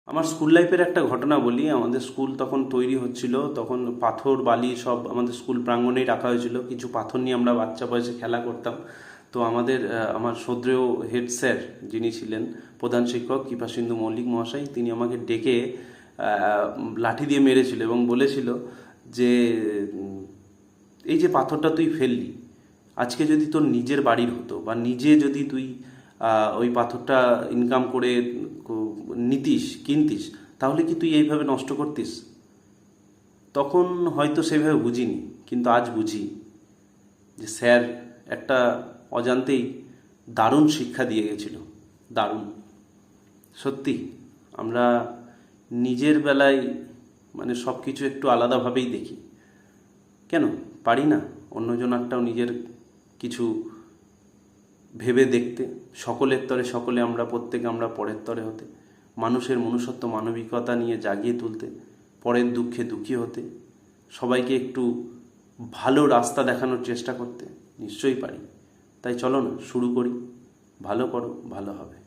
আমার স্কুল লাইফের একটা ঘটনা বলি। আমাদের স্কুল তখন তৈরি হচ্ছিল, তখন পাথর বালি সব আমাদের স্কুল প্রাঙ্গণেই রাখা হয়েছিল। কিছু পাথর নিয়ে আমরা বাচ্চা বয়সে খেলা করতাম। তো আমার শ্রদ্ধেয় হেড স্যার যিনি ছিলেন প্রধান শিক্ষক কৃপাসিন্ধু মল্লিক মহাশয়, তিনি আমাকে ডেকে লাঠি দিয়ে মেরেছিল এবং বলেছিল যে এই যে পাথরটা তুই ফেললি, আজকে যদি তোর নিজের বাড়ির হতো বা নিজে যদি তুই ওই পাথরটা ইনকাম করে কিনতিস, তাহলে কি তুই এইভাবে নষ্ট করতিস? তখন হয়তো সেভাবে বুঝিনি, কিন্তু আজ বুঝি যে স্যার একটা অজান্তেই দারুণ শিক্ষা দিয়ে গেছিল। দারুণ। সত্যি আমরা নিজের বেলায় মানে সব কিছু একটু আলাদাভাবেই দেখি। কেন পারি না অন্যজনারটাও নিজের কিছু ভেবে দেখতে? সকলের তরে সকলে আমরা, প্রত্যেকে আমরা পরের তরে হতে, মানুষের মনুষ্যত্ব মানবিকতা নিয়ে জাগিয়ে তুলতে, পরের দুঃখে দুঃখী হতে, সবাইকে একটু ভালো রাস্তা দেখানোর চেষ্টা করতে নিশ্চয়ই পারি। তাই চলো না শুরু করি। ভালো করো, ভালো হবে।